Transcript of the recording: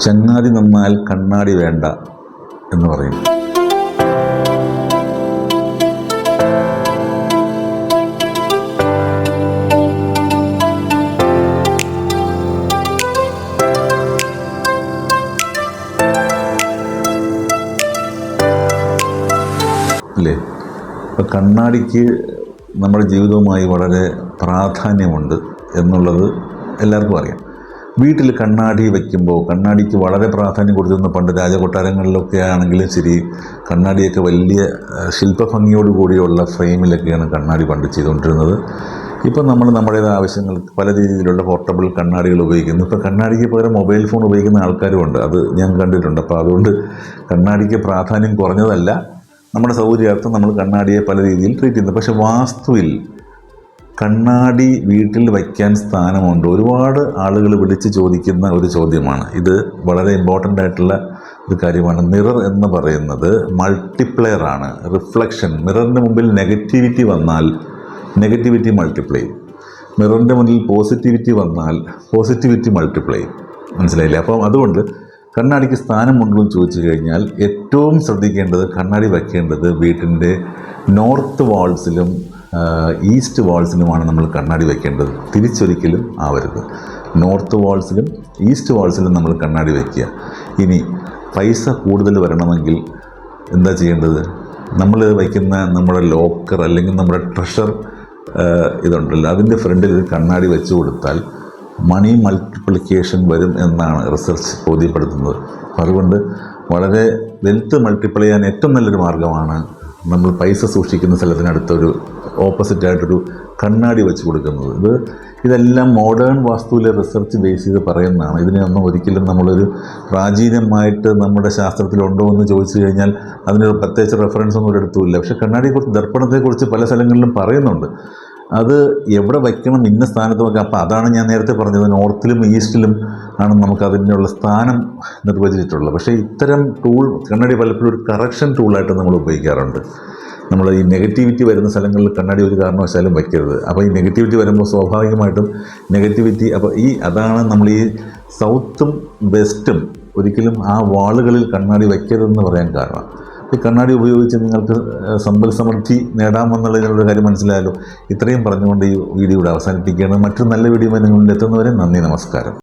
ചങ്ങാതി നന്നാൽ കണ്ണാടി വേണ്ട എന്ന് പറയും. അല്ലേ? അപ്പോൾ കണ്ണാടിക്ക് നമ്മുടെ ജീവിതവുമായി വളരെ പ്രാധാന്യമുണ്ട് എന്നുള്ളത് എല്ലാവർക്കും അറിയാം. വീട്ടിൽ കണ്ണാടി വയ്ക്കുമ്പോൾ കണ്ണാടിക്ക് വളരെ പ്രാധാന്യം കൊടുത്തിരുന്ന പണ്ട് രാജകൊട്ടാരങ്ങളിലൊക്കെ ആണെങ്കിലും ശരി, കണ്ണാടിയൊക്കെ വലിയ ശില്പഭംഗിയോട് കൂടിയുള്ള ഫ്രെയിമിലൊക്കെയാണ് കണ്ണാടി പണ്ട് ചെയ്തുകൊണ്ടിരുന്നത്. ഇപ്പം നമ്മൾ നമ്മുടേത് ആവശ്യങ്ങൾക്ക് പല രീതിയിലുള്ള പോർട്ടബിൾ കണ്ണാടികൾ ഉപയോഗിക്കുന്നു. ഇപ്പോൾ കണ്ണാടിക്ക് പകരം മൊബൈൽ ഫോൺ ഉപയോഗിക്കുന്ന ആൾക്കാരുമുണ്ട്, അത് ഞാൻ കണ്ടിട്ടുണ്ട്. അപ്പോൾ അതുകൊണ്ട് കണ്ണാടിക്ക് പ്രാധാന്യം കുറഞ്ഞതല്ല, നമ്മുടെ സൗകര്യാർത്ഥം നമ്മൾ കണ്ണാടിയെ പല രീതിയിൽ ട്രീറ്റ് ചെയ്യുന്നു. പക്ഷേ വാസ്തുവിൽ കണ്ണാടി വീട്ടിൽ വയ്ക്കാൻ സ്ഥാനമുണ്ട്. ഒരുപാട് ആളുകൾ വിളിച്ച് ചോദിക്കുന്ന ഒരു ചോദ്യമാണ് ഇത്. വളരെ ഇമ്പോർട്ടൻ്റ് ആയിട്ടുള്ള ഒരു കാര്യമാണ്. മിറർ എന്ന് പറയുന്നത് മൾട്ടിപ്ലെയർ ആണ്, റിഫ്ലക്ഷൻ. മിററിൻ്റെ മുമ്പിൽ നെഗറ്റിവിറ്റി വന്നാൽ നെഗറ്റിവിറ്റി മൾട്ടിപ്ലൈ ചെയ്യും. മിററിൻ്റെ മുന്നിൽ പോസിറ്റിവിറ്റി വന്നാൽ പോസിറ്റിവിറ്റി മൾട്ടിപ്ലൈ ചെയ്യും. മനസ്സിലായില്ലേ? അപ്പം അതുകൊണ്ട് കണ്ണാടിക്ക് സ്ഥാനമുണ്ടോ എന്ന് ചോദിച്ചു കഴിഞ്ഞാൽ ഏറ്റവും ശ്രദ്ധിക്കേണ്ടത്, കണ്ണാടി വയ്ക്കേണ്ടത് വീട്ടിൻ്റെ നോർത്ത് വാൾസിലും ഈസ്റ്റ് വാൾസിലുമാണ് നമ്മൾ കണ്ണാടി വയ്ക്കേണ്ടത്. തിരിച്ചൊരിക്കലും ആവരുത്. നോർത്ത് വാൾസിലും ഈസ്റ്റ് വാൾസിലും നമ്മൾ കണ്ണാടി വയ്ക്കുക. ഇനി പൈസ കൂടുതൽ വരണമെങ്കിൽ എന്താ ചെയ്യേണ്ടത്? നമ്മൾ വയ്ക്കുന്ന നമ്മുടെ ലോക്കർ അല്ലെങ്കിൽ നമ്മുടെ ട്രഷർ ഇതുണ്ടല്ലോ, അതിൻ്റെ ഫ്രണ്ടിൽ ഒരു കണ്ണാടി വെച്ച് കൊടുത്താൽ മണി മൾട്ടിപ്ലിക്കേഷൻ വരും എന്നാണ് റിസർച്ച് ബോധ്യപ്പെടുത്തുന്നത്. അതുകൊണ്ട് വളരെ വെൽത്ത് മൾട്ടിപ്ലൈ ചെയ്യാൻ ഏറ്റവും നല്ലൊരു മാർഗ്ഗമാണ് നമ്മൾ പൈസ സൂക്ഷിക്കുന്ന സ്ഥലത്തിനടുത്തൊരു ഓപ്പോസിറ്റായിട്ടൊരു കണ്ണാടി വെച്ച് കൊടുക്കുന്നത്. ഇതെല്ലാം മോഡേൺ വാസ്തുവിലെ റിസർച്ച് ബേസ് ചെയ്ത് പറയുന്നതാണ്. ഇതിനൊന്നും ഒരിക്കലും നമ്മളൊരു പ്രാചീനമായിട്ട് നമ്മുടെ ശാസ്ത്രത്തിലുണ്ടോ എന്ന് ചോദിച്ചു കഴിഞ്ഞാൽ അതിനൊരു പ്രത്യേകിച്ച് റെഫറൻസ് ഒന്നും ഒരിടത്തുമില്ല. പക്ഷേ കണ്ണാടിയെക്കുറിച്ച്, ദർപ്പണത്തെക്കുറിച്ച് പല സ്ഥലങ്ങളിലും പറയുന്നുണ്ട്. അത് എവിടെ വയ്ക്കണം, ഇന്ന സ്ഥാനത്ത് വയ്ക്കാം. അപ്പോൾ അതാണ് ഞാൻ നേരത്തെ പറഞ്ഞത്, നോർത്തിലും ഈസ്റ്റിലും ആണ് നമുക്ക് അതിനുള്ള സ്ഥാനം നിർവചിച്ചിട്ടുള്ളത്. പക്ഷേ ഇത്തരം ടൂൾ കണ്ണാടി പലപ്പോഴും ഒരു കറക്ഷൻ ടൂളായിട്ട് നമ്മൾ ഉപയോഗിക്കാറുണ്ട്. നമ്മൾ ഈ നെഗറ്റിവിറ്റി വരുന്ന സ്ഥലങ്ങളിൽ കണ്ണാടി ഒരു കാരണവശാലും വയ്ക്കരുത്. അപ്പോൾ ഈ നെഗറ്റിവിറ്റി വരുമ്പോൾ സ്വാഭാവികമായിട്ടും നെഗറ്റിവിറ്റി, അപ്പോൾ അതാണ് നമ്മൾ ഈ സൗത്തും വെസ്റ്റും ഒരിക്കലും ആ വാളുകളിൽ കണ്ണാടി വയ്ക്കരുതെന്ന് പറയാൻ കാരണം. ഈ കണ്ണാടി ഉപയോഗിച്ച് നിങ്ങൾക്ക് സമ്പൽ സമൃദ്ധി നേടാമെന്നുള്ളതിനുള്ള കാര്യം മനസ്സിലായല്ലോ. ഇത്രയും പറഞ്ഞുകൊണ്ട് ഈ വീഡിയോ ഇവിടെ അവസാനിപ്പിക്കുകയാണ്. മറ്റൊരു നല്ല വീഡിയോ നിങ്ങളിൽ എത്തുന്നവരെ നന്ദി, നമസ്കാരം.